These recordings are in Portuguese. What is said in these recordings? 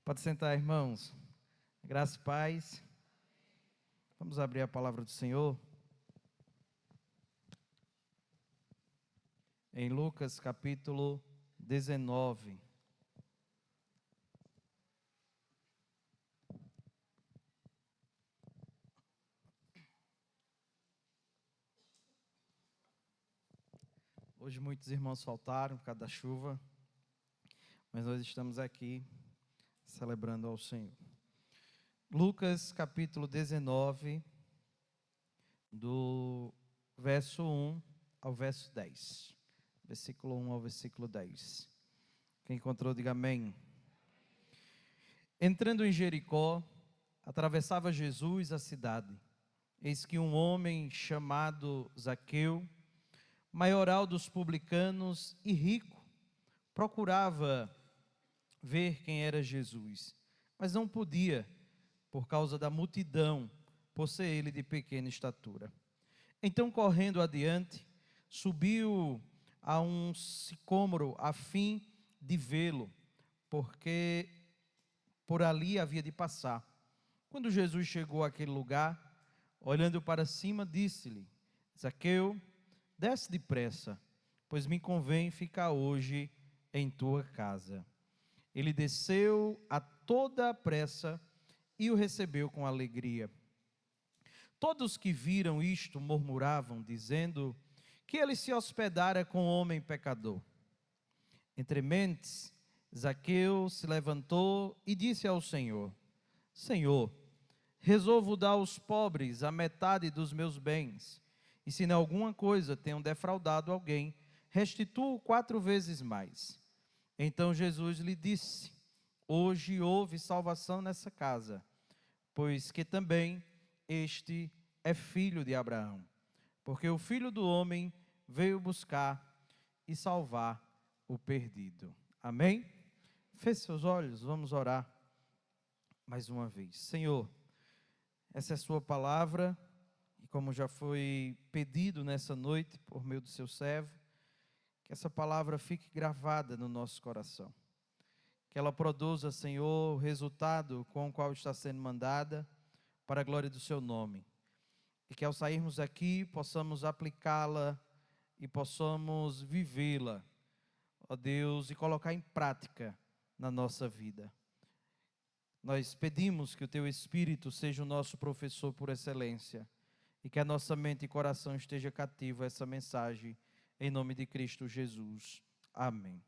Pode sentar, irmãos. Graça e paz. Vamos abrir a palavra do Senhor. Em Lucas capítulo 19. Hoje muitos irmãos faltaram por causa da chuva, mas nós estamos aqui celebrando ao Senhor. Lucas capítulo 19, do verso 1 ao verso 10. Versículo 1 ao versículo 10. Quem encontrou, diga amém. Entrando em Jericó, atravessava Jesus a cidade. Eis que um homem chamado Zaqueu, maioral dos publicanos e rico, procurava ver quem era Jesus, mas não podia, por causa da multidão, por ser ele de pequena estatura. Então, correndo adiante, subiu a um sicômoro a fim de vê-lo, porque por ali havia de passar. Quando Jesus chegou àquele lugar, olhando para cima, disse-lhe: Zaqueu, desce depressa, pois me convém ficar hoje em tua casa. Ele desceu a toda a pressa e o recebeu com alegria. Todos que viram isto murmuravam, dizendo que ele se hospedara com homem pecador. Entre mentes, Zaqueu se levantou e disse ao Senhor: Senhor, resolvo dar aos pobres a metade dos meus bens, e se em alguma coisa tenho defraudado alguém, restituo 4 vezes mais. Então Jesus lhe disse: hoje houve salvação nessa casa, pois que também este é filho de Abraão, porque o Filho do Homem veio buscar e salvar o perdido. Amém? Feche seus olhos, vamos orar mais uma vez. Senhor, essa é a sua palavra, e como já foi pedido nessa noite por meio do seu servo, que essa palavra fique gravada no nosso coração. Que ela produza, Senhor, o resultado com o qual está sendo mandada, para a glória do seu nome. E que ao sairmos aqui, possamos aplicá-la e possamos vivê-la, ó Deus, e colocar em prática na nossa vida. Nós pedimos que o teu Espírito seja o nosso professor por excelência, e que a nossa mente e coração esteja cativo a essa mensagem, em nome de Cristo Jesus. Amém.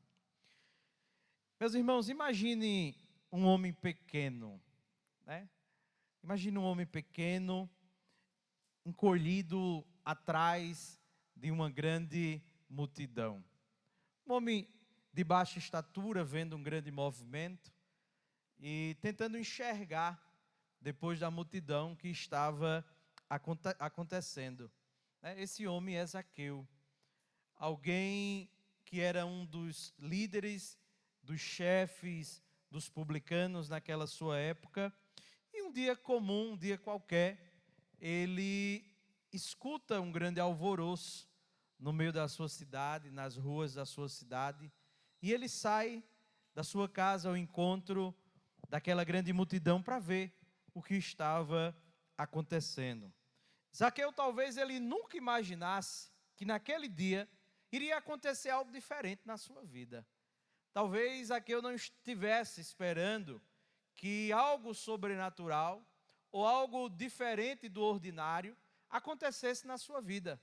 Meus irmãos, imagine um homem pequeno, né? Imagine um homem pequeno, encolhido atrás de uma grande multidão. Um homem de baixa estatura, vendo um grande movimento e tentando enxergar depois da multidão que estava acontecendo. Esse homem é Zaqueu. Alguém que era um dos líderes, dos chefes, dos publicanos naquela sua época. E um dia comum, um dia qualquer, ele escuta um grande alvoroço no meio da sua cidade, nas ruas da sua cidade. E ele sai da sua casa ao encontro daquela grande multidão para ver o que estava acontecendo. Zaqueu talvez ele nunca imaginasse que naquele dia iria acontecer algo diferente na sua vida. Talvez Zaqueu não estivesse esperando que algo sobrenatural ou algo diferente do ordinário acontecesse na sua vida.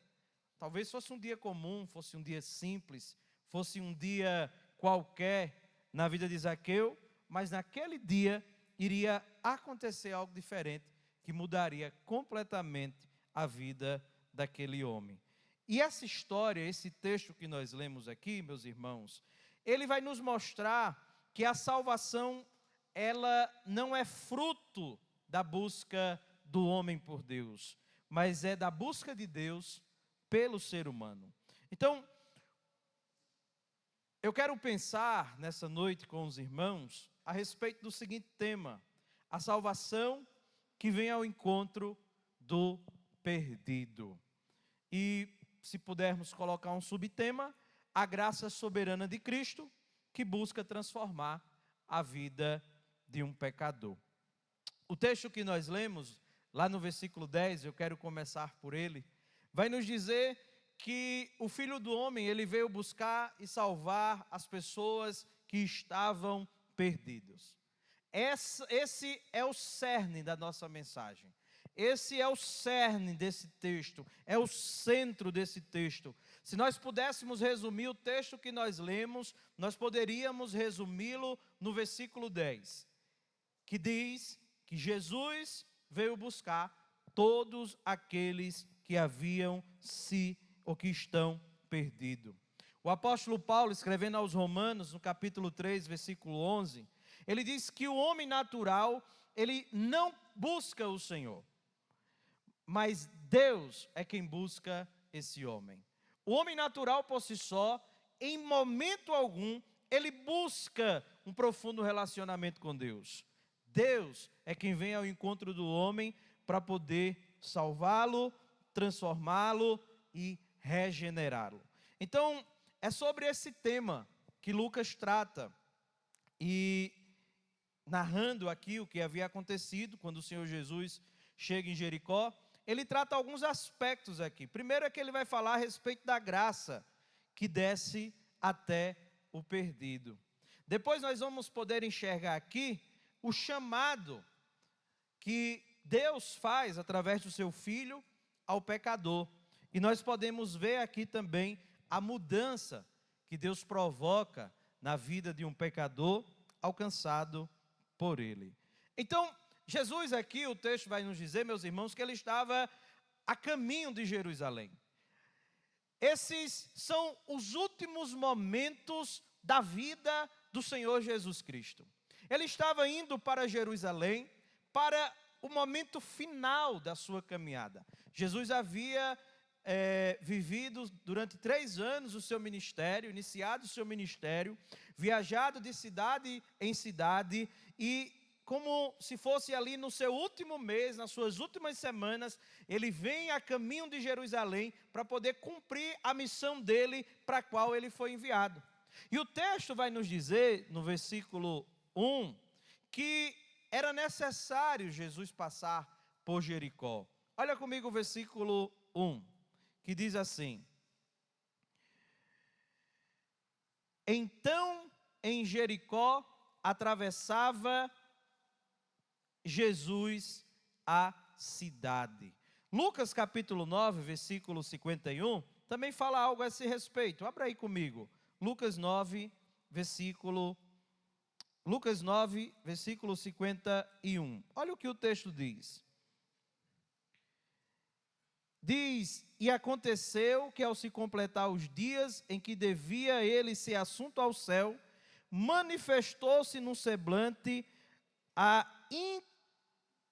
Talvez fosse um dia comum, fosse um dia simples, fosse um dia qualquer na vida de Zaqueu, mas naquele dia iria acontecer algo diferente que mudaria completamente a vida daquele homem. E essa história, esse texto que nós lemos aqui, meus irmãos, ele vai nos mostrar que a salvação, ela não é fruto da busca do homem por Deus, mas é da busca de Deus pelo ser humano. Então, eu quero pensar nessa noite com os irmãos a respeito do seguinte tema: a salvação que vem ao encontro do perdido. E se pudermos colocar um subtema, a graça soberana de Cristo que busca transformar a vida de um pecador. O texto que nós lemos, lá no versículo 10, eu quero começar por ele, vai nos dizer que o Filho do Homem, ele veio buscar e salvar as pessoas que estavam perdidas. Esse é o cerne da nossa mensagem. Esse é o cerne desse texto, é o centro desse texto. Se nós pudéssemos resumir o texto que nós lemos, nós poderíamos resumi-lo no versículo 10, que diz que Jesus veio buscar todos aqueles que haviam ou que estão perdidos. O apóstolo Paulo, escrevendo aos Romanos, no capítulo 3, versículo 11, ele diz que o homem natural, ele não busca o Senhor, mas Deus é quem busca esse homem. O homem natural por si só, em momento algum, ele busca um profundo relacionamento com Deus. Deus é quem vem ao encontro do homem para poder salvá-lo, transformá-lo e regenerá-lo. Então, é sobre esse tema que Lucas trata, e narrando aqui o que havia acontecido quando o Senhor Jesus chega em Jericó, ele trata alguns aspectos aqui. Primeiro é que ele vai falar a respeito da graça que desce até o perdido. Depois nós vamos poder enxergar aqui o chamado que Deus faz através do seu Filho ao pecador. E nós podemos ver aqui também a mudança que Deus provoca na vida de um pecador alcançado por Ele. Então, Jesus aqui, o texto vai nos dizer, meus irmãos, que ele estava a caminho de Jerusalém. Esses são os últimos momentos da vida do Senhor Jesus Cristo. Ele estava indo para Jerusalém para o momento final da sua caminhada. Jesus havia vivido durante 3 anos o seu ministério, iniciado o seu ministério, viajado de cidade em cidade e como se fosse ali no seu último mês, nas suas últimas semanas, ele vem a caminho de Jerusalém para poder cumprir a missão dele para a qual ele foi enviado. E o texto vai nos dizer, no versículo 1, que era necessário Jesus passar por Jericó. Olha comigo o versículo 1, que diz assim: Então em Jericó atravessava Jesus a cidade. Lucas capítulo 9, versículo 51, também fala algo a esse respeito. Abra aí comigo. Lucas 9, versículo 51. Olha o que o texto diz. Diz, e aconteceu que ao se completar os dias em que devia ele ser assunto ao céu, manifestou-se no semblante a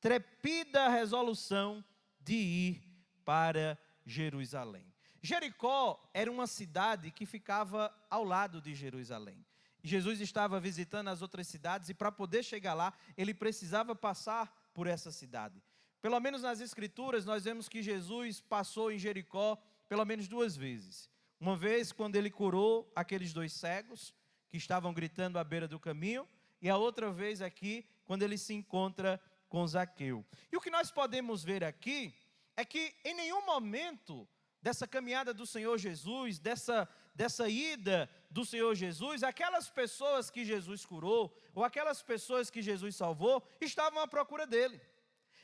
intrepida resolução de ir para Jerusalém. Jericó era uma cidade que ficava ao lado de Jerusalém. Jesus estava visitando as outras cidades e para poder chegar lá, ele precisava passar por essa cidade. Pelo menos nas Escrituras, nós vemos que Jesus passou em Jericó pelo menos 2 vezes. Uma vez quando ele curou aqueles 2 cegos que estavam gritando à beira do caminho, e a outra vez aqui, quando ele se encontra com Zaqueu. E o que nós podemos ver aqui é que em nenhum momento dessa caminhada do Senhor Jesus, dessa ida do Senhor Jesus, aquelas pessoas que Jesus curou, ou aquelas pessoas que Jesus salvou, estavam à procura dele.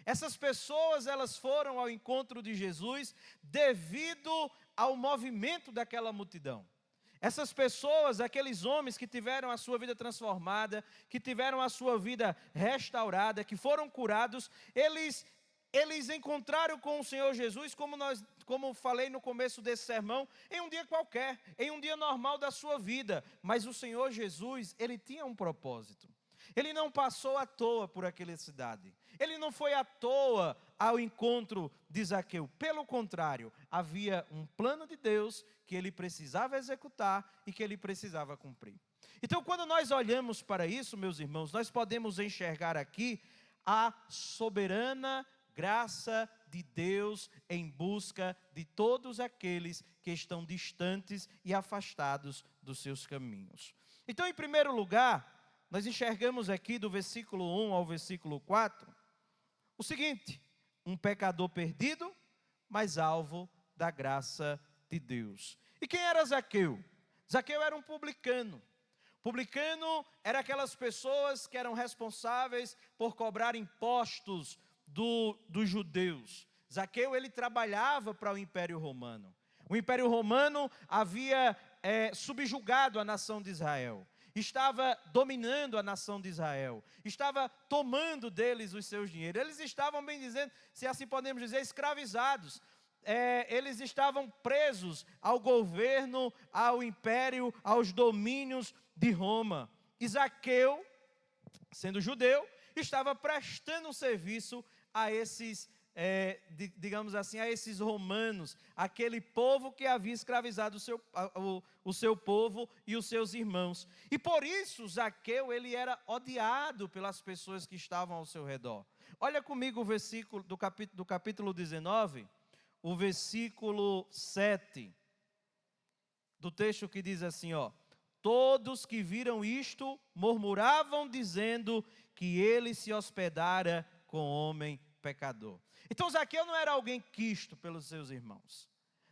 Essas pessoas, elas foram ao encontro de Jesus devido ao movimento daquela multidão. Essas pessoas, aqueles homens que tiveram a sua vida transformada, que tiveram a sua vida restaurada, que foram curados, eles encontraram com o Senhor Jesus, como falei no começo desse sermão, em um dia qualquer, em um dia normal da sua vida. Mas o Senhor Jesus, ele tinha um propósito. Ele não passou à toa por aquela cidade. Ele não foi à toa ao encontro de Zaqueu. Pelo contrário, havia um plano de Deus que ele precisava executar e que ele precisava cumprir. Então, quando nós olhamos para isso, meus irmãos, nós podemos enxergar aqui a soberana graça de Deus em busca de todos aqueles que estão distantes e afastados dos seus caminhos. Então, em primeiro lugar, nós enxergamos aqui do versículo 1 ao versículo 4, o seguinte: um pecador perdido, mas alvo da graça de Deus. E quem era Zaqueu? Zaqueu era um publicano. Publicano era aquelas pessoas que eram responsáveis por cobrar impostos dos judeus. Zaqueu, ele trabalhava para o Império Romano. O Império Romano havia subjugado a nação de Israel. Estava dominando a nação de Israel, estava tomando deles os seus dinheiros. Eles estavam, bem dizendo, se assim podemos dizer, escravizados. Eles estavam presos ao governo, ao império, aos domínios de Roma. E Zaqueu, sendo judeu, estava prestando um serviço a esses digamos assim, a esses romanos, aquele povo que havia escravizado o seu povo e os seus irmãos. E por isso, Zaqueu, ele era odiado pelas pessoas que estavam ao seu redor. Olha comigo o versículo do capítulo 19, o versículo 7, do texto que diz assim, ó: todos que viram isto murmuravam, dizendo que ele se hospedara com homem pecador. Então Zaqueu não era alguém quisto pelos seus irmãos.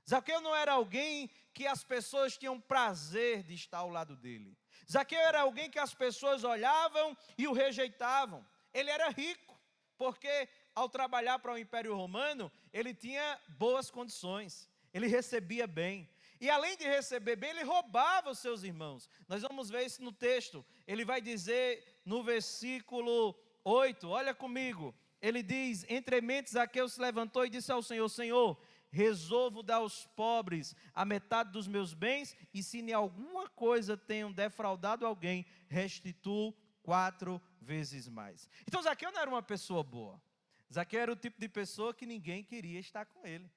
Zaqueu não era alguém que as pessoas tinham prazer de estar ao lado dele. Zaqueu era alguém que as pessoas olhavam e o rejeitavam. Ele era rico, porque ao trabalhar para o Império Romano, ele tinha boas condições, ele recebia bem. E além de receber bem, ele roubava os seus irmãos. Nós vamos ver isso no texto. Ele vai dizer no versículo 8, olha comigo. Ele diz: entrementes Zaqueu se levantou e disse ao Senhor: Senhor, resolvo dar aos pobres a metade dos meus bens, e se em alguma coisa tenham defraudado alguém, restituo 4 vezes mais. Então Zaqueu não era uma pessoa boa. Zaqueu era o tipo de pessoa que ninguém queria estar com ele.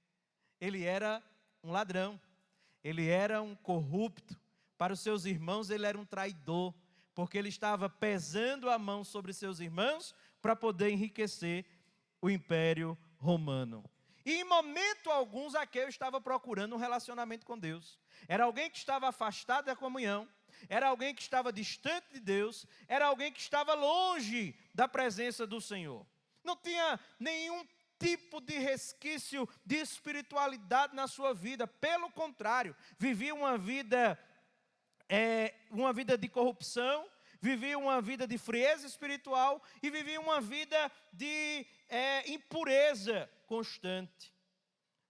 Ele era um ladrão, ele era um corrupto. Para os seus irmãos ele era um traidor, porque ele estava pesando a mão sobre seus irmãos para poder enriquecer o Império Romano. E em momento algum Zaqueu estava procurando um relacionamento com Deus. Era alguém que estava afastado da comunhão, era alguém que estava distante de Deus, era alguém que estava longe da presença do Senhor. Não tinha nenhum tipo de resquício de espiritualidade na sua vida. Pelo contrário, vivia uma vida de corrupção, vivia uma vida de frieza espiritual e vivia uma vida de impureza constante.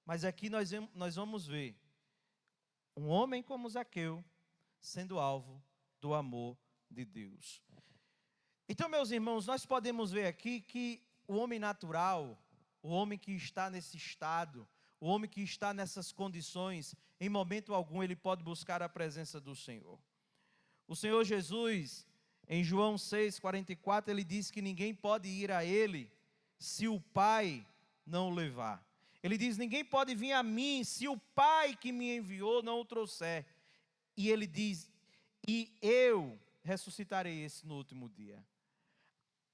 Mas aqui nós vamos ver um homem como Zaqueu sendo alvo do amor de Deus. Então, meus irmãos, nós podemos ver aqui que o homem natural, o homem que está nesse estado, o homem que está nessas condições, em momento algum ele pode buscar a presença do Senhor. O Senhor Jesus, em João 6,44, ele diz que ninguém pode ir a ele se o Pai não o levar. Ele diz: ninguém pode vir a mim se o Pai que me enviou não o trouxer. E ele diz: e eu ressuscitarei esse no último dia.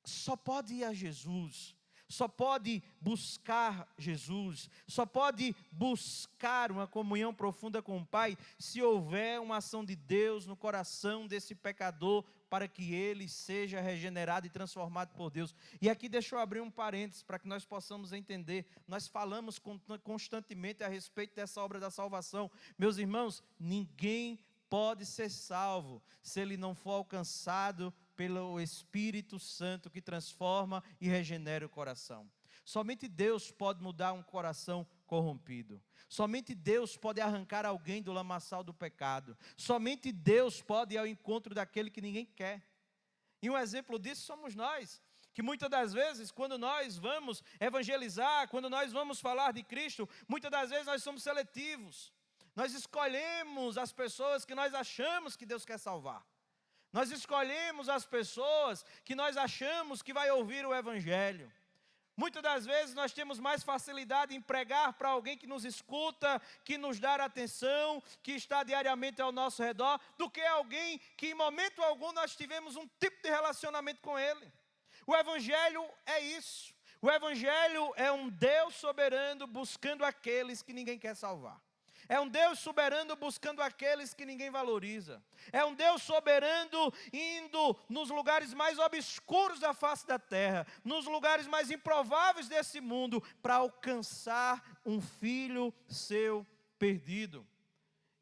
Só pode ir a Jesus, só pode buscar Jesus, só pode buscar uma comunhão profunda com o Pai, se houver uma ação de Deus no coração desse pecador, para que ele seja regenerado e transformado por Deus. E aqui deixa eu abrir um parênteses, para que nós possamos entender. Nós falamos constantemente a respeito dessa obra da salvação. Meus irmãos, ninguém pode ser salvo se ele não for alcançado pelo Espírito Santo, que transforma e regenera o coração. Somente Deus pode mudar um coração corrompido. Somente Deus pode arrancar alguém do lamaçal do pecado. Somente Deus pode ir ao encontro daquele que ninguém quer. E um exemplo disso somos nós, que muitas das vezes, quando nós vamos evangelizar, quando nós vamos falar de Cristo, muitas das vezes nós somos seletivos. Nós escolhemos as pessoas que nós achamos que Deus quer salvar. Nós escolhemos as pessoas que nós achamos que vai ouvir o Evangelho. Muitas das vezes nós temos mais facilidade em pregar para alguém que nos escuta, que nos dá atenção, que está diariamente ao nosso redor, do que alguém que em momento algum nós tivemos um tipo de relacionamento com ele. O Evangelho é isso. O Evangelho é um Deus soberano buscando aqueles que ninguém quer salvar. É um Deus soberano buscando aqueles que ninguém valoriza. É um Deus soberano indo nos lugares mais obscuros da face da terra, nos lugares mais improváveis desse mundo, para alcançar um filho seu perdido.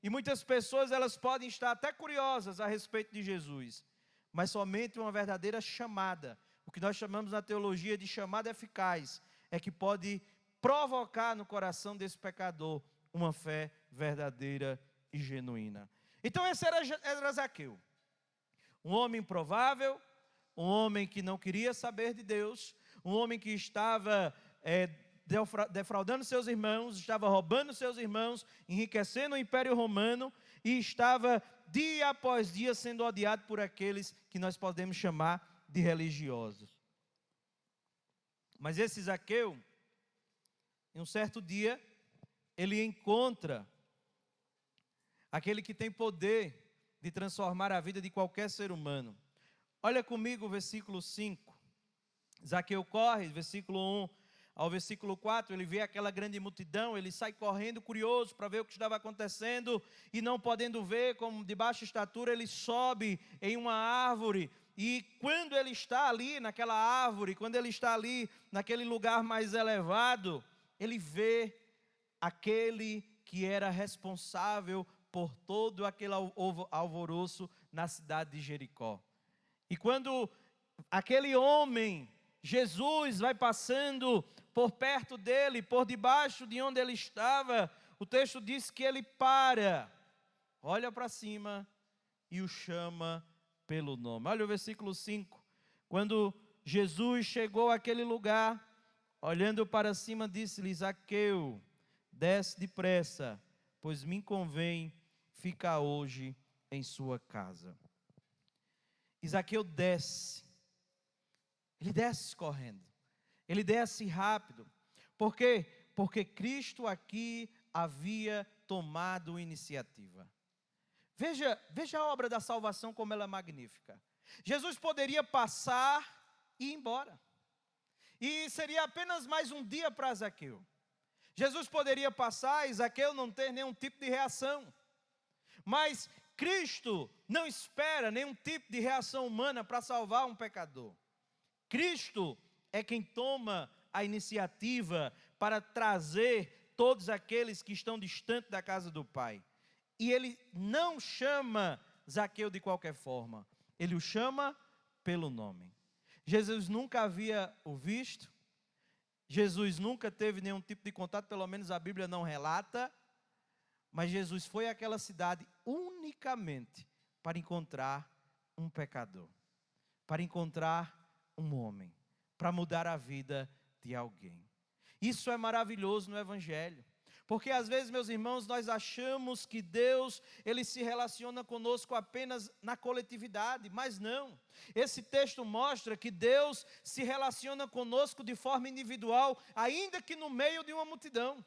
E muitas pessoas, elas podem estar até curiosas a respeito de Jesus, mas somente uma verdadeira chamada, o que nós chamamos na teologia de chamada eficaz, é que pode provocar no coração desse pecador uma fé verdadeira e genuína. Então esse era Zaqueu, um homem improvável, um homem que não queria saber de Deus, um homem que estava defraudando seus irmãos, estava roubando seus irmãos, enriquecendo o Império Romano, e estava dia após dia sendo odiado por aqueles que nós podemos chamar de religiosos. Mas esse Zaqueu, em um certo dia, ele encontra aquele que tem poder de transformar a vida de qualquer ser humano. Olha comigo o versículo 5. Zaqueu corre, versículo 1 ao versículo 4, ele vê aquela grande multidão, ele sai correndo, curioso para ver o que estava acontecendo, e não podendo ver, como de baixa estatura, ele sobe em uma árvore, e quando ele está ali naquela árvore, quando ele está ali naquele lugar mais elevado, ele vê aquele que era responsável por todo aquele alvoroço na cidade de Jericó. E quando aquele homem, Jesus, vai passando por perto dele, por debaixo de onde ele estava, o texto diz que ele para, olha para cima e o chama pelo nome. Olha o versículo 5. Quando Jesus chegou àquele lugar, olhando para cima, disse-lhe: Zaqueu, desce depressa, pois me convém ficar hoje em sua casa. E Zaqueu desce. Ele desce correndo. Ele desce rápido. Por quê? Porque Cristo aqui havia tomado iniciativa. Veja a obra da salvação como ela é magnífica. Jesus poderia passar e ir embora. E seria apenas mais um dia para Zaqueu. Jesus poderia passar e Zaqueu não ter nenhum tipo de reação. Mas Cristo não espera nenhum tipo de reação humana para salvar um pecador. Cristo é quem toma a iniciativa para trazer todos aqueles que estão distantes da casa do Pai. E Ele não chama Zaqueu de qualquer forma. Ele o chama pelo nome. Jesus nunca havia o visto. Jesus nunca teve nenhum tipo de contato, pelo menos a Bíblia não relata. Mas Jesus foi àquela cidade unicamente para encontrar um pecador. Para encontrar um homem, para mudar a vida de alguém. Isso é maravilhoso no Evangelho, porque às vezes, meus irmãos, nós achamos que Deus, Ele se relaciona conosco apenas na coletividade, mas não. Esse texto mostra que Deus se relaciona conosco de forma individual, ainda que no meio de uma multidão.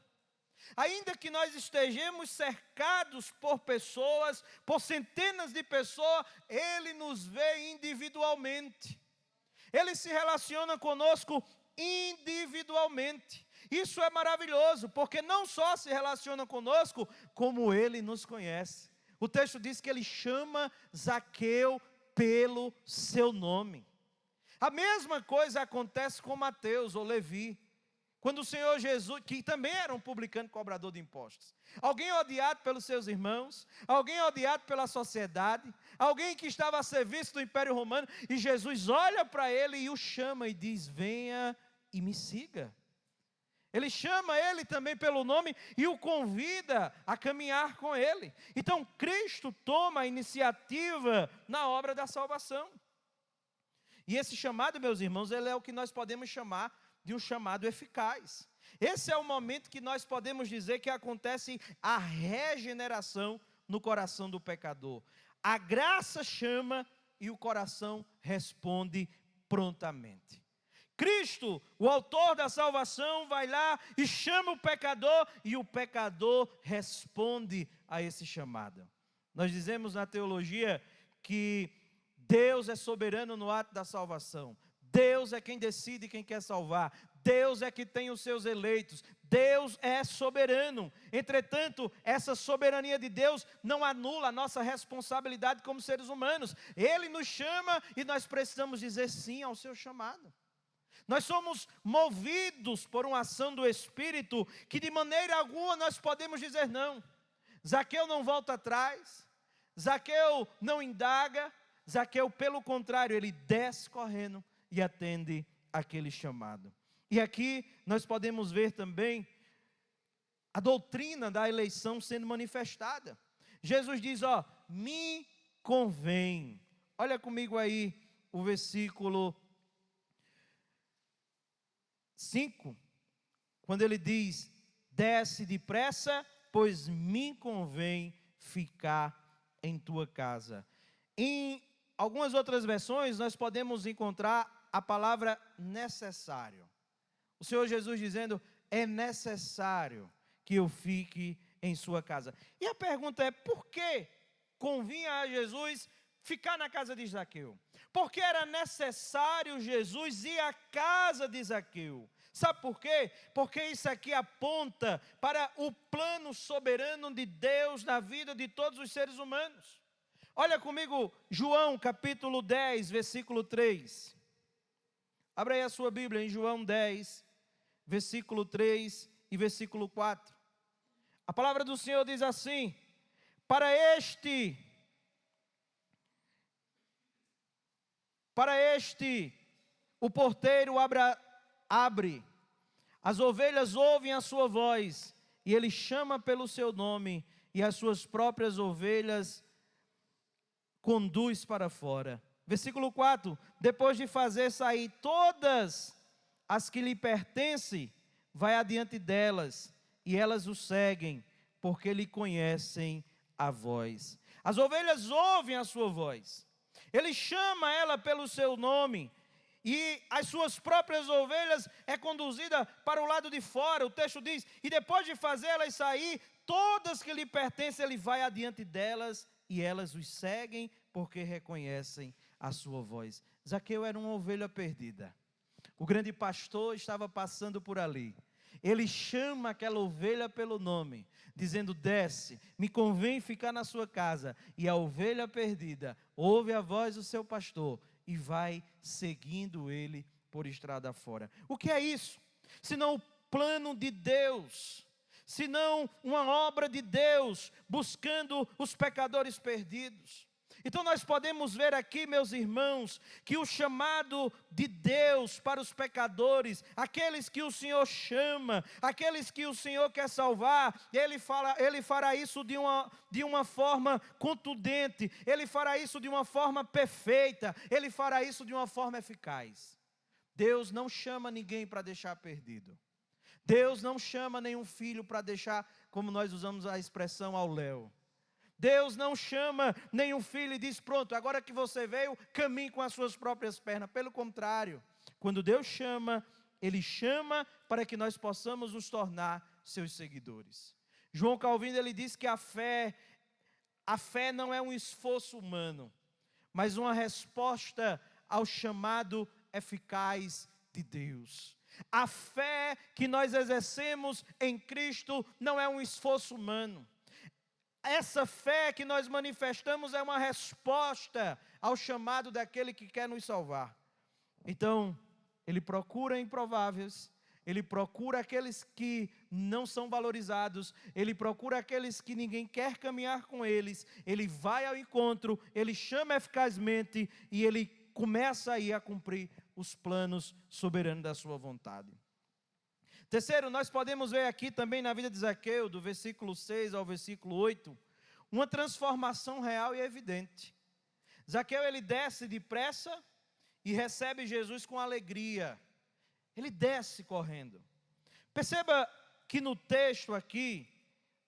Ainda que nós estejamos cercados por pessoas, por centenas de pessoas, Ele nos vê individualmente. Ele se relaciona conosco individualmente. Isso é maravilhoso, porque não só se relaciona conosco, como Ele nos conhece. O texto diz que Ele chama Zaqueu pelo seu nome. A mesma coisa acontece com Mateus ou Levi. Quando o Senhor Jesus, que também era um publicano cobrador de impostos, alguém odiado pelos seus irmãos, alguém odiado pela sociedade, alguém que estava a serviço do Império Romano, e Jesus olha para ele e o chama e diz: venha e me siga. Ele chama ele também pelo nome e o convida a caminhar com ele. Então Cristo toma a iniciativa na obra da salvação. E esse chamado, meus irmãos, ele é o que nós podemos chamar de um chamado eficaz. Esse é o momento que nós podemos dizer que acontece a regeneração no coração do pecador. A graça chama e o coração responde prontamente. Cristo, o autor da salvação, vai lá e chama o pecador, e o pecador responde a esse chamado. Nós dizemos na teologia que Deus é soberano no ato da salvação. Deus é quem decide quem quer salvar. Deus é que tem os seus eleitos. Deus é soberano. Entretanto, essa soberania de Deus não anula a nossa responsabilidade como seres humanos. Ele nos chama e nós precisamos dizer sim ao seu chamado. Nós somos movidos por uma ação do Espírito que de maneira alguma nós podemos dizer não. Zaqueu não volta atrás, Zaqueu não indaga, Zaqueu, pelo contrário, ele desce correndo e atende aquele chamado. E aqui nós podemos ver também a doutrina da eleição sendo manifestada. Jesus diz, me convém. Olha comigo aí o versículo 5, quando ele diz, desce depressa, pois me convém ficar em tua casa. Em algumas outras versões nós podemos encontrar a palavra necessário. O Senhor Jesus dizendo, é necessário que eu fique em sua casa. E a pergunta é, por que convinha a Jesus ficar na casa de Zaqueu? Porque era necessário Jesus ir à casa de Zaqueu. Sabe por quê? Porque isso aqui aponta para o plano soberano de Deus na vida de todos os seres humanos. Olha comigo, João capítulo 10, versículo 3. Abra aí a sua Bíblia em João 10, versículo 3 e versículo 4. A palavra do Senhor diz assim, para este o porteiro abre, as ovelhas ouvem a sua voz, e ele chama pelo seu nome, e as suas próprias ovelhas conduz para fora. Versículo 4, depois de fazer sair todas as que lhe pertencem, vai adiante delas, e elas o seguem, porque lhe conhecem a voz. As ovelhas ouvem a sua voz, ele chama ela pelo seu nome, e as suas próprias ovelhas é conduzida para o lado de fora. O texto diz, e depois de fazer elas sair, todas que lhe pertencem, ele vai adiante delas, e elas os seguem, porque reconhecem a sua voz. Zaqueu era uma ovelha perdida. O grande pastor estava passando por ali. Ele chama aquela ovelha pelo nome, dizendo, desce, me convém ficar na sua casa. E a ovelha perdida ouve a voz do seu pastor e vai seguindo ele por estrada fora. O que é isso? Senão o plano de Deus, senão uma obra de Deus, buscando os pecadores perdidos. Então nós podemos ver aqui, meus irmãos, que o chamado de Deus para os pecadores, aqueles que o Senhor chama, aqueles que o Senhor quer salvar, Ele fará isso de uma forma contundente, Ele fará isso de uma forma perfeita, Ele fará isso de uma forma eficaz. Deus não chama ninguém para deixar perdido. Deus não chama nenhum filho para deixar, como nós usamos a expressão, ao léu. Deus não chama nenhum filho e diz, pronto, agora que você veio, caminhe com as suas próprias pernas. Pelo contrário, quando Deus chama, Ele chama para que nós possamos nos tornar seus seguidores. João Calvino, ele diz que a fé não é um esforço humano, mas uma resposta ao chamado eficaz de Deus. A fé que nós exercemos em Cristo não é um esforço humano. Essa fé que nós manifestamos é uma resposta ao chamado daquele que quer nos salvar. Então, Ele procura improváveis, Ele procura aqueles que não são valorizados, Ele procura aqueles que ninguém quer caminhar com eles, Ele vai ao encontro, Ele chama eficazmente e Ele começa aí a cumprir os planos soberanos da sua vontade. Terceiro, nós podemos ver aqui também na vida de Zaqueu, do versículo 6 ao versículo 8, uma transformação real e evidente. Zaqueu, ele desce depressa e recebe Jesus com alegria. Ele desce correndo. Perceba que no texto aqui,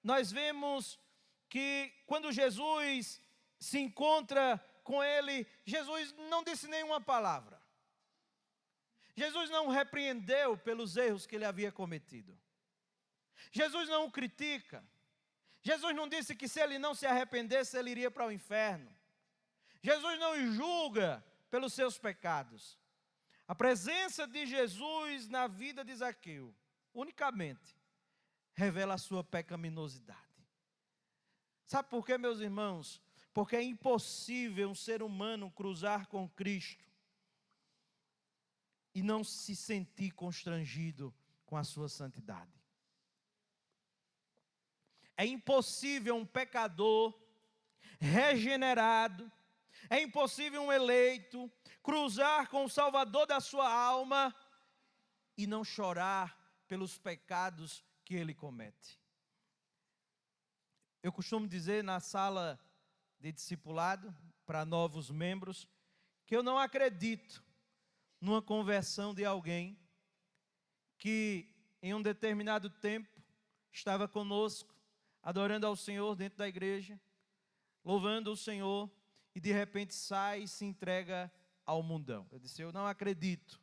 nós vemos que quando Jesus se encontra com ele, Jesus não disse nenhuma palavra. Jesus não o repreendeu pelos erros que ele havia cometido. Jesus não o critica. Jesus não disse que se ele não se arrependesse, ele iria para o inferno. Jesus não o julga pelos seus pecados. A presença de Jesus na vida de Zaqueu, unicamente, revela a sua pecaminosidade. Sabe por quê, meus irmãos? Porque é impossível um ser humano cruzar com Cristo e não se sentir constrangido com a sua santidade. É impossível um pecador regenerado, é impossível um eleito cruzar com o Salvador da sua alma e não chorar pelos pecados que ele comete. Eu costumo dizer na sala de discipulado para novos membros que eu não acredito numa conversão de alguém que em um determinado tempo estava conosco, adorando ao Senhor dentro da igreja, louvando o Senhor, e de repente sai e se entrega ao mundão. Eu disse, eu não acredito.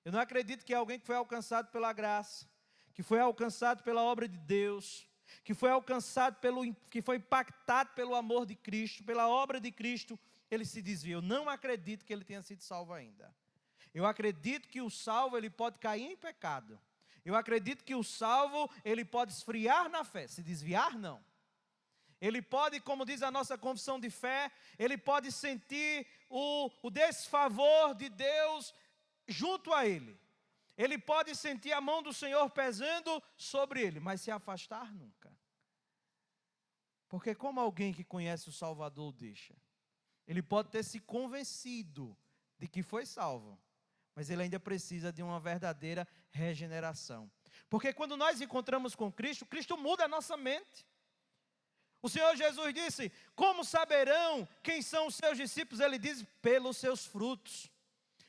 Eu não acredito que alguém que foi alcançado pela graça, que foi alcançado pela obra de Deus, que foi alcançado que foi impactado pelo amor de Cristo, pela obra de Cristo, ele se desvia. Eu não acredito que ele tenha sido salvo ainda. Eu acredito que o salvo, ele pode cair em pecado. Eu acredito que o salvo, ele pode esfriar na fé, se desviar não. Ele pode, como diz a nossa confissão de fé, ele pode sentir o desfavor de Deus junto a ele. Ele pode sentir a mão do Senhor pesando sobre ele, mas se afastar nunca. Porque como alguém que conhece o Salvador deixa? Ele pode ter se convencido de que foi salvo, mas ele ainda precisa de uma verdadeira regeneração. Porque quando nós encontramos com Cristo, Cristo muda a nossa mente. O Senhor Jesus disse, como saberão quem são os seus discípulos? Ele diz, pelos seus frutos.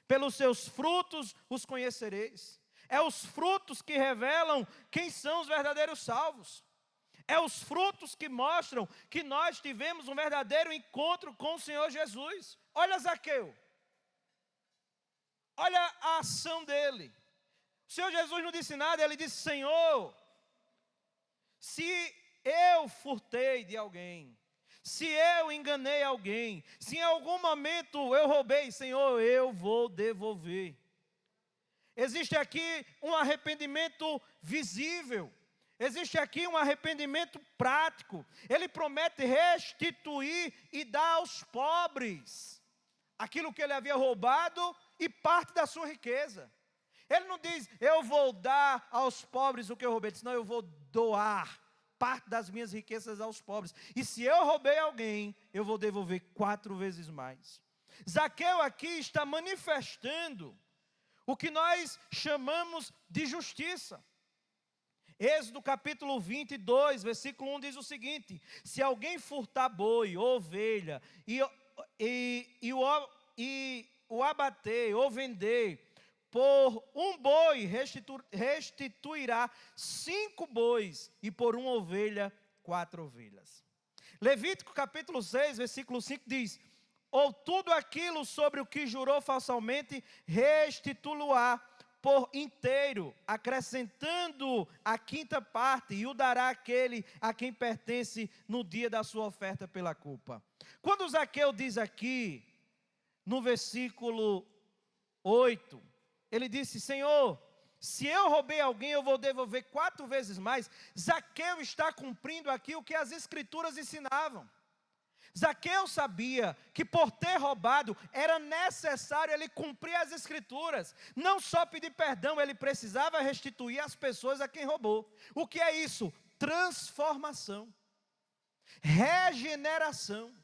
Pelos seus frutos os conhecereis. É os frutos que revelam quem são os verdadeiros salvos. É os frutos que mostram que nós tivemos um verdadeiro encontro com o Senhor Jesus. Olha Zaqueu. Olha a ação dele. O Senhor Jesus não disse nada, ele disse, Senhor, se eu furtei de alguém, se eu enganei alguém, se em algum momento eu roubei, Senhor, eu vou devolver. Existe aqui um arrependimento visível, existe aqui um arrependimento prático. Ele promete restituir e dar aos pobres aquilo que ele havia roubado e parte da sua riqueza. Ele não diz, eu vou dar aos pobres o que eu roubei, ele diz, não, eu vou doar parte das minhas riquezas aos pobres. E se eu roubei alguém, eu vou devolver 4 vezes mais. Zaqueu aqui está manifestando o que nós chamamos de justiça. Êxodo capítulo 22, versículo 1 diz o seguinte, se alguém furtar boi ou ovelha e o abater ou vender por um boi restituirá 5 bois, e por uma ovelha 4 ovelhas. Levítico capítulo 6, versículo 5 diz, ou tudo aquilo sobre o que jurou falsamente, restituirá por inteiro, acrescentando a 5ª parte, e o dará àquele a quem pertence no dia da sua oferta pela culpa. Quando Zaqueu diz aqui, no versículo 8, ele disse, Senhor, se eu roubei alguém, eu vou devolver 4 vezes mais. Zaqueu está cumprindo aqui o que as Escrituras ensinavam. Zaqueu sabia que por ter roubado, era necessário ele cumprir as Escrituras. Não só pedir perdão, ele precisava restituir as pessoas a quem roubou. O que é isso? Transformação. Regeneração.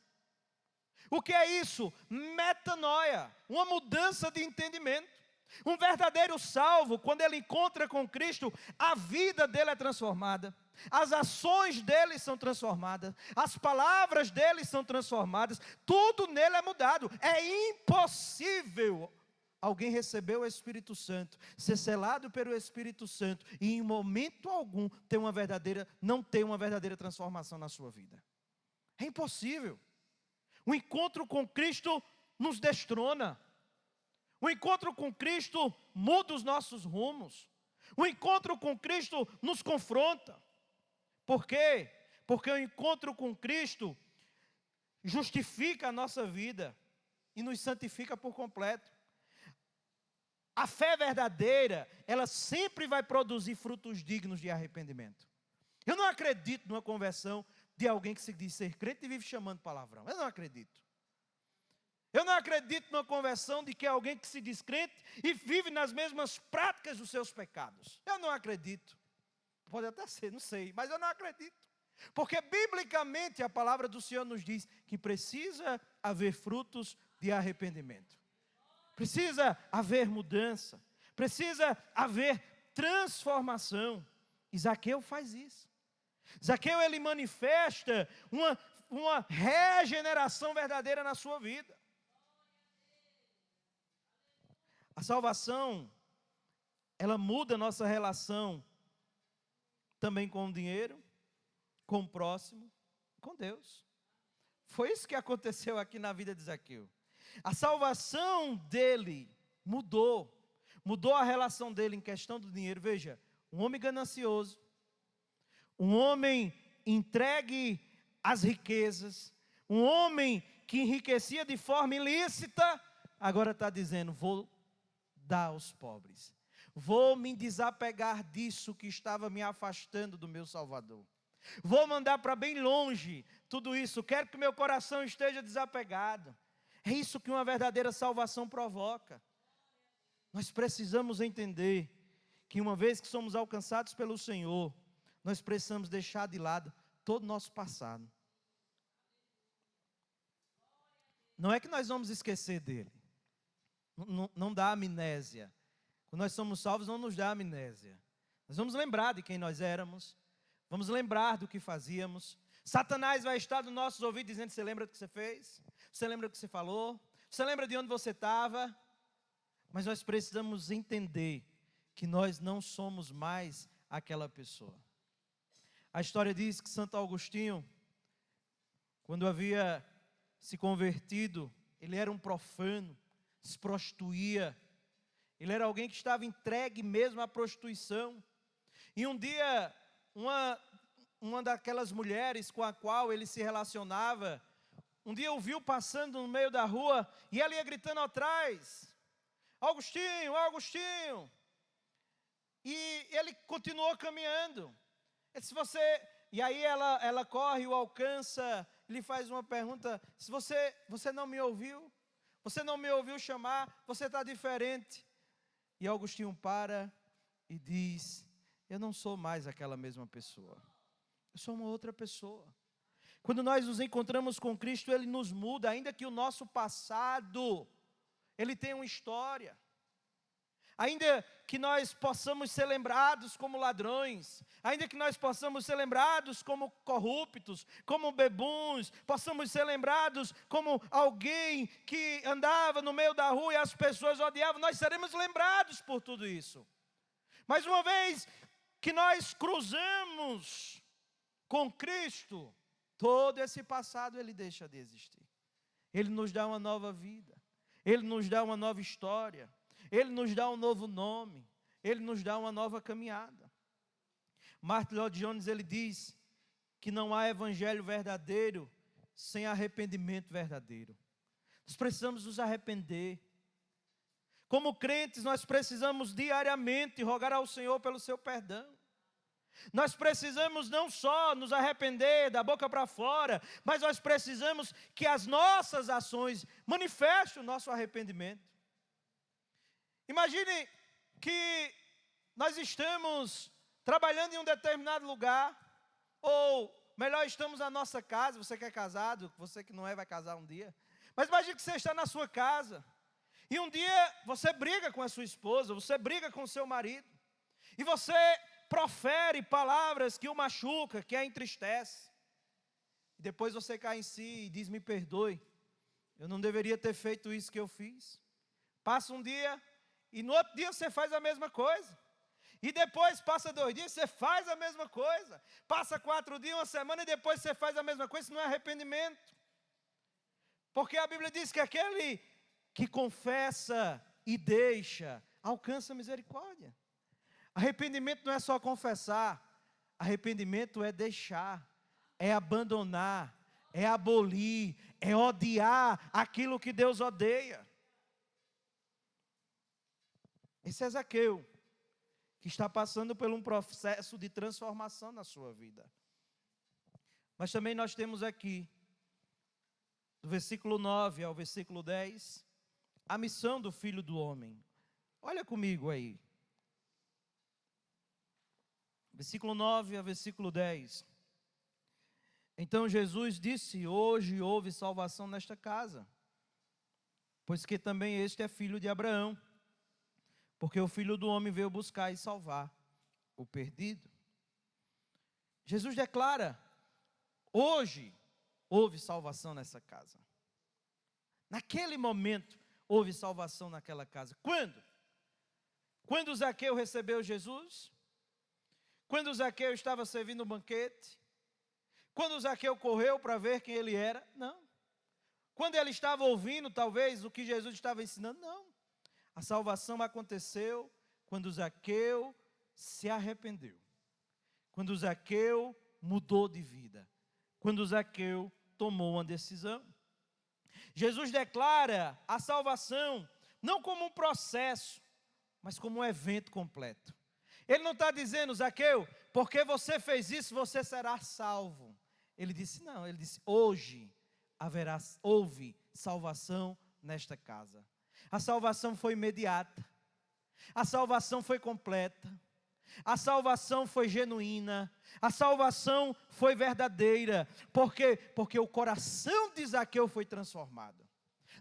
O que é isso? Metanoia. Uma mudança de entendimento. Um verdadeiro salvo, quando ele encontra com Cristo, a vida dele é transformada, as ações dele são transformadas, as palavras dele são transformadas, tudo nele é mudado. É impossível alguém receber o Espírito Santo, ser selado pelo Espírito Santo e em momento algum não ter uma verdadeira transformação na sua vida. É impossível. O encontro com Cristo nos destrona. O encontro com Cristo muda os nossos rumos. O encontro com Cristo nos confronta. Por quê? Porque o encontro com Cristo justifica a nossa vida e nos santifica por completo. A fé verdadeira, ela sempre vai produzir frutos dignos de arrependimento. Eu não acredito numa conversão de alguém que se diz ser crente e vive chamando palavrão. Eu não acredito. Eu não acredito numa conversão de que é alguém que se diz crente e vive nas mesmas práticas dos seus pecados. Eu não acredito. Pode até ser, não sei, mas eu não acredito. Porque biblicamente a palavra do Senhor nos diz que precisa haver frutos de arrependimento. Precisa haver mudança. Precisa haver transformação. E Zaqueu faz isso. Zaqueu, ele manifesta uma regeneração verdadeira na sua vida. A salvação, ela muda a nossa relação também com o dinheiro, com o próximo, com Deus. Foi isso que aconteceu aqui na vida de Zaqueu. A salvação dele mudou a relação dele em questão do dinheiro. Veja, um homem ganancioso, um homem entregue às riquezas, um homem que enriquecia de forma ilícita, agora está dizendo, vou dar aos pobres. Vou me desapegar disso que estava me afastando do meu Salvador. Vou mandar para bem longe tudo isso. Quero que meu coração esteja desapegado. É isso que uma verdadeira salvação provoca. Nós precisamos entender que uma vez que somos alcançados pelo Senhor, nós precisamos deixar de lado todo o nosso passado. Não é que nós vamos esquecer dele. Não dá amnésia. Quando nós somos salvos, não nos dá amnésia. Nós vamos lembrar de quem nós éramos. Vamos lembrar do que fazíamos. Satanás vai estar nos nossos ouvidos dizendo, você lembra do que você fez? Você lembra do que você falou? Você lembra de onde você estava? Mas nós precisamos entender que nós não somos mais aquela pessoa. A história diz que Santo Agostinho, quando havia se convertido, ele era um profano, se prostituía. Ele era alguém que estava entregue mesmo à prostituição. E um dia, uma daquelas mulheres com a qual ele se relacionava, um dia o viu passando no meio da rua e ela ia gritando atrás, Agostinho, Agostinho. E ele continuou caminhando. E aí ela corre, o alcança, lhe faz uma pergunta, se você não me ouviu? Você não me ouviu chamar? Você está diferente. E Agostinho para e diz, eu não sou mais aquela mesma pessoa. Eu sou uma outra pessoa. Quando nós nos encontramos com Cristo, Ele nos muda, ainda que o nosso passado, ele tem uma história. Ainda que nós possamos ser lembrados como ladrões, ainda que nós possamos ser lembrados como corruptos, como bebuns, possamos ser lembrados como alguém que andava no meio da rua e as pessoas odiavam, nós seremos lembrados por tudo isso. Mas uma vez que nós cruzamos com Cristo, todo esse passado ele deixa de existir. Ele nos dá uma nova vida, Ele nos dá uma nova história, Ele nos dá um novo nome, Ele nos dá uma nova caminhada. Martin Lloyd Jones, ele diz que não há evangelho verdadeiro sem arrependimento verdadeiro. Nós precisamos nos arrepender. Como crentes, nós precisamos diariamente rogar ao Senhor pelo seu perdão. Nós precisamos não só nos arrepender da boca para fora, mas nós precisamos que as nossas ações manifestem o nosso arrependimento. Imagine que nós estamos trabalhando em um determinado lugar, ou melhor, estamos na nossa casa, você que é casado, você que não é, vai casar um dia. Mas imagine que você está na sua casa, e um dia você briga com a sua esposa, você briga com o seu marido, e você profere palavras que o machucam, que a entristece. E depois você cai em si e diz, me perdoe, eu não deveria ter feito isso que eu fiz. Passa um dia, e no outro dia você faz a mesma coisa. E depois passa 2 dias, você faz a mesma coisa. Passa 4 dias, uma semana, e depois você faz a mesma coisa. Isso não é arrependimento. Porque a Bíblia diz que aquele que confessa e deixa, alcança misericórdia. Arrependimento não é só confessar. Arrependimento é deixar, é abandonar, é abolir, é odiar aquilo que Deus odeia. Esse é Zaqueu, que está passando por um processo de transformação na sua vida. Mas também nós temos aqui, do versículo 9 ao versículo 10, a missão do Filho do Homem. Olha comigo aí. Versículo 9 ao versículo 10. Então Jesus disse: hoje houve salvação nesta casa, pois que também este é filho de Abraão, porque o Filho do Homem veio buscar e salvar o perdido. Jesus declara: hoje houve salvação nessa casa. Naquele momento houve salvação naquela casa. Quando? Quando Zaqueu recebeu Jesus? Quando Zaqueu estava servindo um banquete? Quando Zaqueu correu para ver quem ele era? Não. Quando ele estava ouvindo, talvez, o que Jesus estava ensinando? Não. A salvação aconteceu quando Zaqueu se arrependeu. Quando Zaqueu mudou de vida. Quando Zaqueu tomou uma decisão. Jesus declara a salvação não como um processo, mas como um evento completo. Ele não está dizendo: Zaqueu, porque você fez isso, você será salvo. Ele disse: não, ele disse: hoje houve salvação nesta casa. A salvação foi imediata, a salvação foi completa, a salvação foi genuína, a salvação foi verdadeira. Por quê? Porque o coração de Zaqueu foi transformado.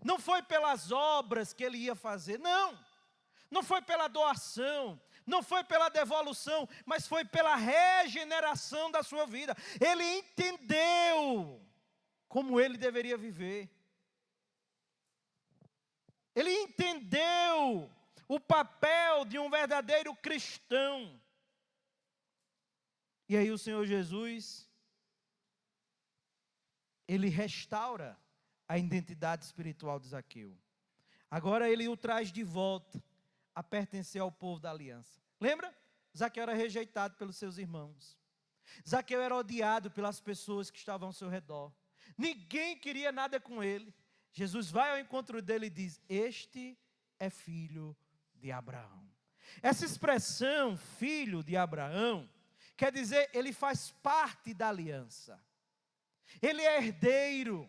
Não foi pelas obras que ele ia fazer, não foi pela doação, não foi pela devolução, mas foi pela regeneração da sua vida. Ele entendeu como ele deveria viver. Ele entendeu o papel de um verdadeiro cristão. E aí o Senhor Jesus, ele restaura a identidade espiritual de Zaqueu. Agora ele o traz de volta a pertencer ao povo da aliança. Lembra? Zaqueu era rejeitado pelos seus irmãos. Zaqueu era odiado pelas pessoas que estavam ao seu redor. Ninguém queria nada com ele. Jesus vai ao encontro dele e diz: este é filho de Abraão. Essa expressão, filho de Abraão, quer dizer, ele faz parte da aliança. Ele é herdeiro.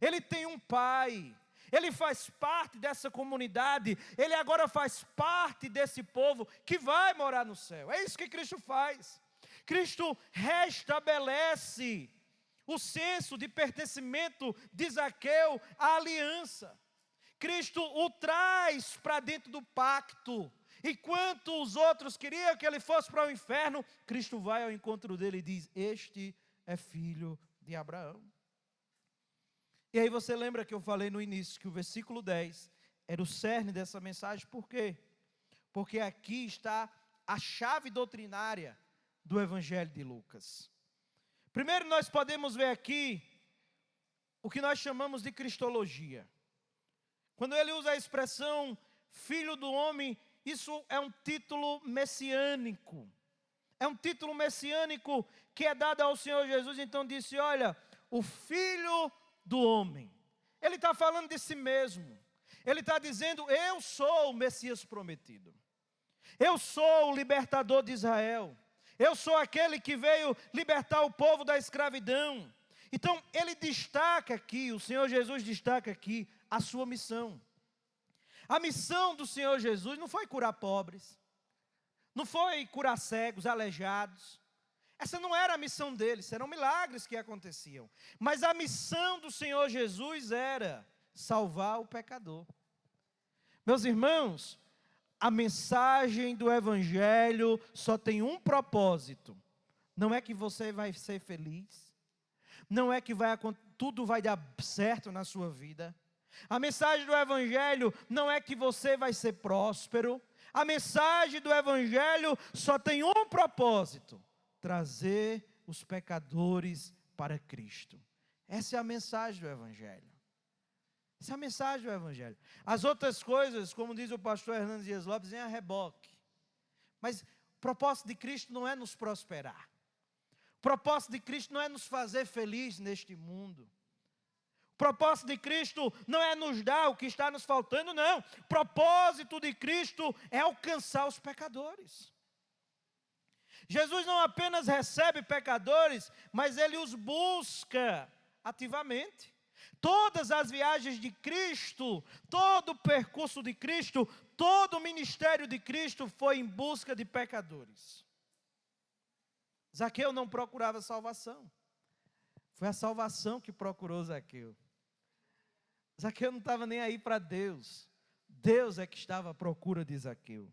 Ele tem um pai. Ele faz parte dessa comunidade. Ele agora faz parte desse povo que vai morar no céu. É isso que Cristo faz. Cristo restabelece o senso de pertencimento de Zaqueu à aliança. Cristo o traz para dentro do pacto. Enquanto os outros queriam que ele fosse para o inferno, Cristo vai ao encontro dele e diz: este é filho de Abraão. E aí você lembra que eu falei no início que o versículo 10 era o cerne dessa mensagem. Por quê? Porque aqui está a chave doutrinária do Evangelho de Lucas. Primeiro nós podemos ver aqui o que nós chamamos de cristologia. Quando ele usa a expressão filho do homem, isso é um título messiânico. É um título messiânico que é dado ao Senhor Jesus. Então disse: olha, o filho do homem. Ele está falando de si mesmo. Ele está dizendo: eu sou o Messias prometido. Eu sou o libertador de Israel. Eu sou aquele que veio libertar o povo da escravidão. Então ele destaca aqui, o Senhor Jesus destaca aqui a sua missão. A missão do Senhor Jesus não foi curar pobres, não foi curar cegos, aleijados. Essa não era a missão deles, eram milagres que aconteciam. Mas a missão do Senhor Jesus era salvar o pecador. Meus irmãos, a mensagem do Evangelho só tem um propósito. Não é que você vai ser feliz. Não é que tudo vai dar certo na sua vida. A mensagem do Evangelho não é que você vai ser próspero. A mensagem do Evangelho só tem um propósito: trazer os pecadores para Cristo. Essa é a mensagem do Evangelho. Essa é a mensagem do Evangelho. As outras coisas, como diz o pastor Hernandes Dias Lopes, vêm a reboque. Mas o propósito de Cristo não é nos prosperar. O propósito de Cristo não é nos fazer felizes neste mundo. O propósito de Cristo não é nos dar o que está nos faltando, não. O propósito de Cristo é alcançar os pecadores. Jesus não apenas recebe pecadores, mas Ele os busca ativamente. Todas as viagens de Cristo, todo o percurso de Cristo, todo o ministério de Cristo foi em busca de pecadores. Zaqueu não procurava salvação. Foi a salvação que procurou Zaqueu. Zaqueu não estava nem aí para Deus. Deus é que estava à procura de Zaqueu.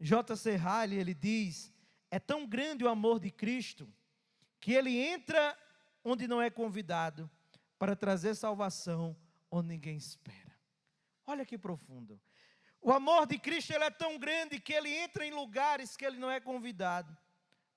J.C. Ryle, ele diz: é tão grande o amor de Cristo, que Ele entra onde não é convidado, para trazer salvação onde ninguém espera. Olha que profundo. O amor de Cristo, ele é tão grande, que Ele entra em lugares que Ele não é convidado,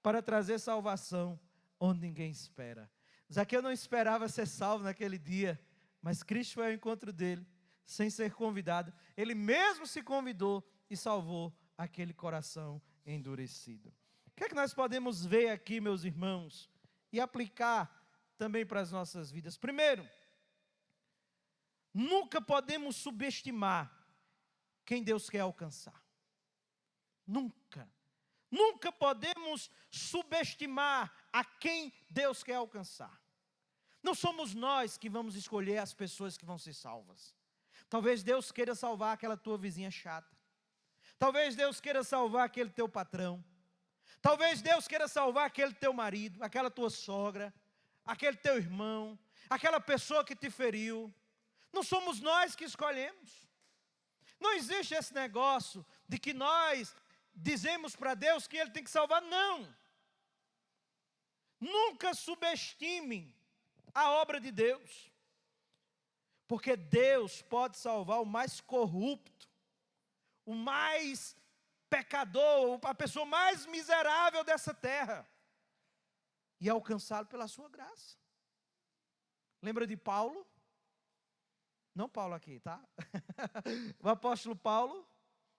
para trazer salvação onde ninguém espera. Zaqueu não esperava ser salvo naquele dia, mas Cristo foi ao encontro dele, sem ser convidado. Ele mesmo se convidou e salvou aquele coração endurecido. O que é que nós podemos ver aqui, meus irmãos, e aplicar também para as nossas vidas? Primeiro, nunca podemos subestimar quem Deus quer alcançar. Nunca. Nunca podemos subestimar a quem Deus quer alcançar. Não somos nós que vamos escolher as pessoas que vão ser salvas. Talvez Deus queira salvar aquela tua vizinha chata. Talvez Deus queira salvar aquele teu patrão. Talvez Deus queira salvar aquele teu marido, aquela tua sogra, aquele teu irmão, aquela pessoa que te feriu. Não somos nós que escolhemos. Não existe esse negócio de que nós dizemos para Deus que Ele tem que salvar. Não. Nunca subestimem a obra de Deus. Porque Deus pode salvar o mais corrupto, o mais pecador, a pessoa mais miserável dessa terra, e alcançá-lo pela sua graça. Lembra de Paulo? Não Paulo aqui, tá? O apóstolo Paulo.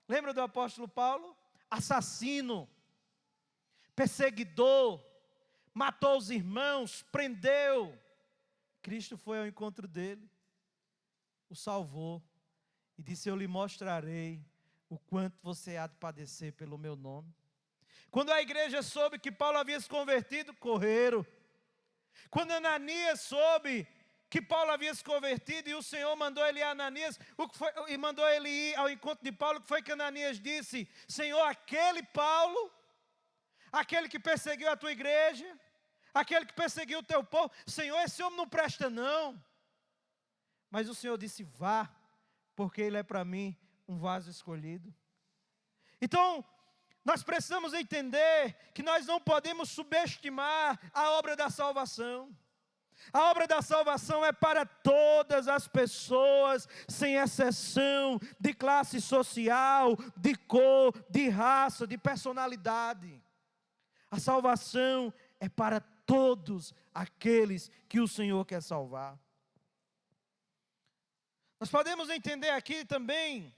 Lembra do apóstolo Paulo? Assassino, perseguidor, matou os irmãos, prendeu. Cristo foi ao encontro dele, o salvou e disse: eu lhe mostrarei o quanto você há de padecer pelo meu nome. Quando a igreja soube que Paulo havia se convertido, correram. Quando Ananias soube que Paulo havia se convertido e o Senhor mandou ele ir a Ananias, e mandou ele ir ao encontro de Paulo, o que foi que Ananias disse? Senhor, aquele Paulo, aquele que perseguiu a tua igreja, aquele que perseguiu o teu povo, Senhor, esse homem não presta não. Mas o Senhor disse: vá, porque ele é para mim um vaso escolhido. Então, nós precisamos entender que nós não podemos subestimar a obra da salvação. A obra da salvação é para todas as pessoas, sem exceção de classe social, de cor, de raça, de personalidade. A salvação é para todos aqueles que o Senhor quer salvar. Nós podemos entender aqui também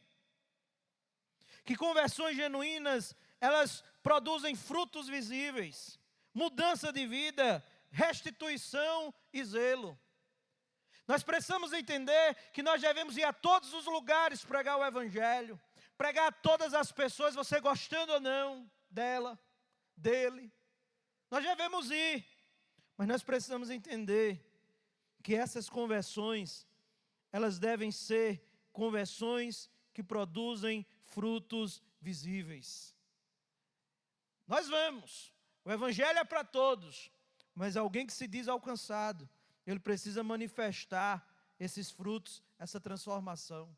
que conversões genuínas, elas produzem frutos visíveis, mudança de vida, restituição e zelo. Nós precisamos entender que nós devemos ir a todos os lugares pregar o Evangelho, pregar a todas as pessoas, você gostando ou não dela, dele. Nós devemos ir, mas nós precisamos entender que essas conversões, elas devem ser conversões que produzem frutos visíveis. Nós vamos, o Evangelho é para todos, mas alguém que se diz alcançado, ele precisa manifestar esses frutos, essa transformação.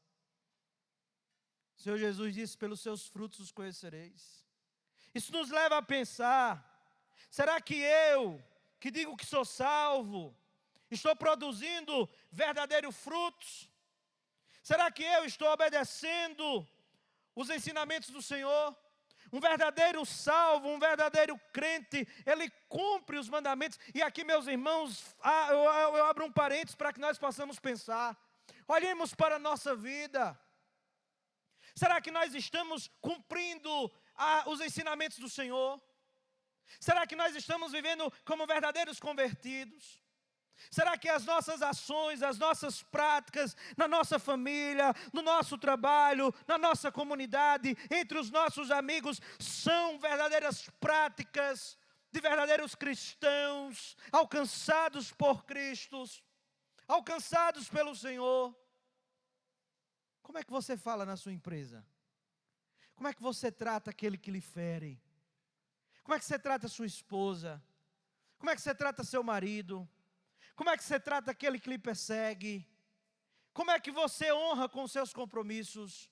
O Senhor Jesus disse: pelos seus frutos os conhecereis. Isso nos leva a pensar: será que eu, que digo que sou salvo, estou produzindo verdadeiros frutos? Será que eu estou obedecendo os ensinamentos do Senhor? Um verdadeiro salvo, um verdadeiro crente, ele cumpre os mandamentos. E aqui, meus irmãos, eu abro um parênteses para que nós possamos pensar. Olhemos para a nossa vida. Será que nós estamos cumprindo os ensinamentos do Senhor? Será que nós estamos vivendo como verdadeiros convertidos? Será que as nossas ações, as nossas práticas, na nossa família, no nosso trabalho, na nossa comunidade, entre os nossos amigos, são verdadeiras práticas de verdadeiros cristãos, alcançados por Cristo, alcançados pelo Senhor? Como é que você fala na sua empresa? Como é que você trata aquele que lhe fere? Como é que você trata sua esposa? Como é que você trata seu marido? Como é que você trata aquele que lhe persegue? Como é que você honra com seus compromissos?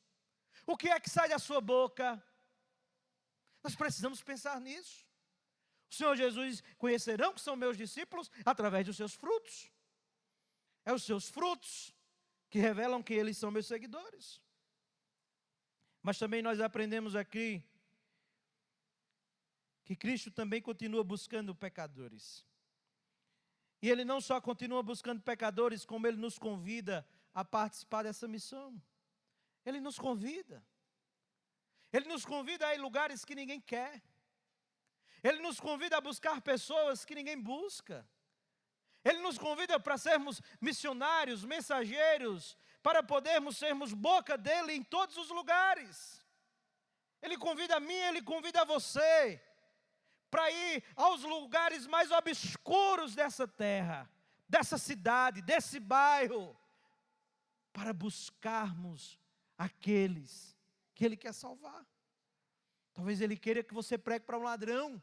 O que é que sai da sua boca? Nós precisamos pensar nisso. O Senhor Jesus: conhecerão que são meus discípulos através dos seus frutos. É os seus frutos que revelam que eles são meus seguidores. Mas também nós aprendemos aqui que Cristo também continua buscando pecadores. E Ele não só continua buscando pecadores, como Ele nos convida a participar dessa missão. Ele nos convida. Ele nos convida a ir em lugares que ninguém quer. Ele nos convida a buscar pessoas que ninguém busca. Ele nos convida para sermos missionários, mensageiros, para podermos sermos boca dele em todos os lugares. Ele convida a mim, Ele convida a você para ir aos lugares mais obscuros dessa terra, dessa cidade, desse bairro, para buscarmos aqueles que Ele quer salvar. Talvez Ele queira que você pregue para um ladrão.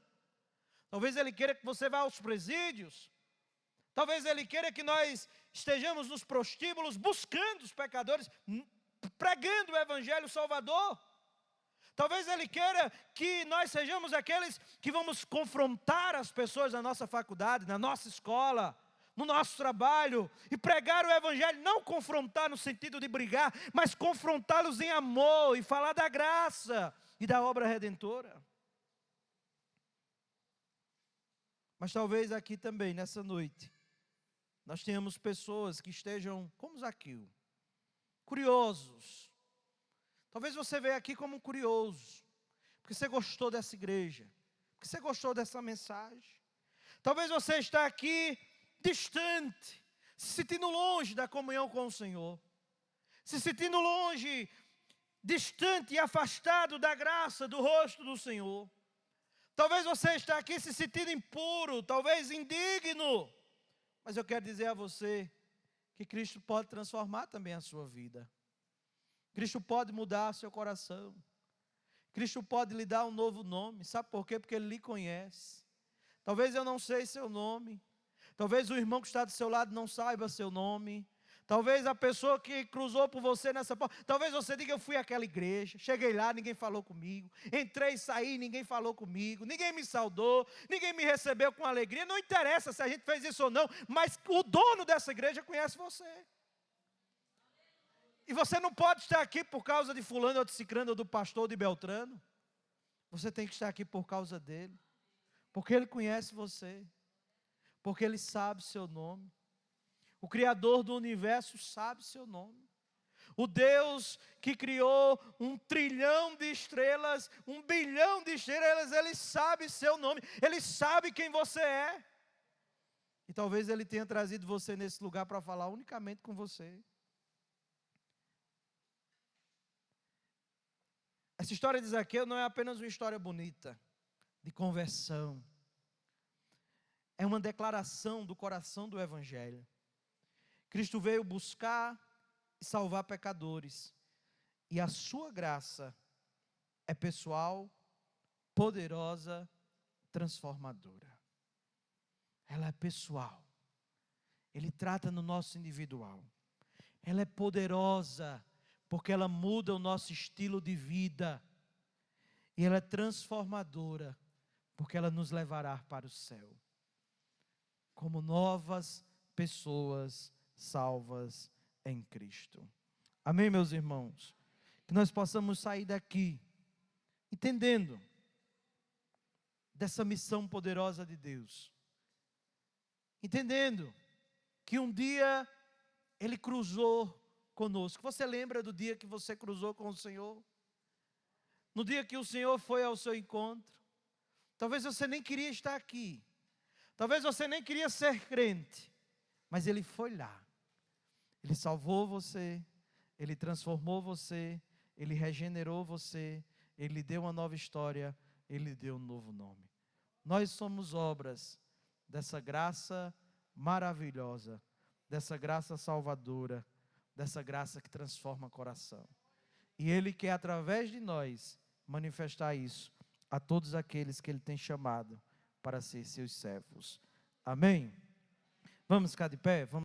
Talvez Ele queira que você vá aos presídios. Talvez Ele queira que nós estejamos nos prostíbulos buscando os pecadores, pregando o Evangelho Salvador. Talvez Ele queira que nós sejamos aqueles que vamos confrontar as pessoas na nossa faculdade, na nossa escola, no nosso trabalho, e pregar o Evangelho, não confrontar no sentido de brigar, mas confrontá-los em amor e falar da graça e da obra redentora. Mas talvez aqui também, nessa noite, nós tenhamos pessoas que estejam como Zaqueu, curiosos. Talvez você veja aqui como um curioso, porque você gostou dessa igreja, porque você gostou dessa mensagem. Talvez você está aqui distante, se sentindo longe da comunhão com o Senhor, se sentindo longe, distante e afastado da graça do rosto do Senhor. Talvez você está aqui se sentindo impuro, talvez indigno, mas eu quero dizer a você que Cristo pode transformar também a sua vida. Cristo pode mudar seu coração. Cristo pode lhe dar um novo nome. Sabe por quê? Porque Ele lhe conhece. Talvez eu não sei seu nome. Talvez o irmão que está do seu lado não saiba seu nome. Talvez a pessoa que cruzou por você nessa porta, talvez você diga: eu fui àquela igreja, cheguei lá, ninguém falou comigo, entrei e saí, ninguém falou comigo, ninguém me saudou, ninguém me recebeu com alegria. Não interessa se a gente fez isso ou não, mas o dono dessa igreja conhece você. E você não pode estar aqui por causa de fulano ou de cicrano, ou do pastor ou de Beltrano. Você tem que estar aqui por causa dele, porque ele conhece você, porque ele sabe seu nome. O Criador do universo sabe seu nome. O Deus que criou 1 trilhão de estrelas, 1 bilhão de estrelas, Ele sabe seu nome, Ele sabe quem você é. E talvez Ele tenha trazido você nesse lugar para falar unicamente com você. Essa história de Zaqueu não é apenas uma história bonita, de conversão. É uma declaração do coração do Evangelho. Cristo veio buscar e salvar pecadores. E a sua graça é pessoal, poderosa, transformadora. Ela é pessoal. Ele trata no nosso individual. Ela é poderosa, porque ela muda o nosso estilo de vida. E ela é transformadora, porque ela nos levará para o céu. Como novas pessoas salvas em Cristo. Amém, meus irmãos? Que nós possamos sair daqui entendendo dessa missão poderosa de Deus. Entendendo que um dia Ele cruzou conosco. Você lembra do dia que você cruzou com o Senhor? No dia que o Senhor foi ao seu encontro? Talvez você nem queria estar aqui. Talvez você nem queria ser crente. Mas Ele foi lá. Ele salvou você, Ele transformou você, Ele regenerou você, Ele lhe deu uma nova história, Ele lhe deu um novo nome. Nós somos obras dessa graça maravilhosa, dessa graça salvadora, dessa graça que transforma o coração. E Ele quer, através de nós, manifestar isso a todos aqueles que Ele tem chamado para ser seus servos. Amém? Vamos ficar de pé? Vamos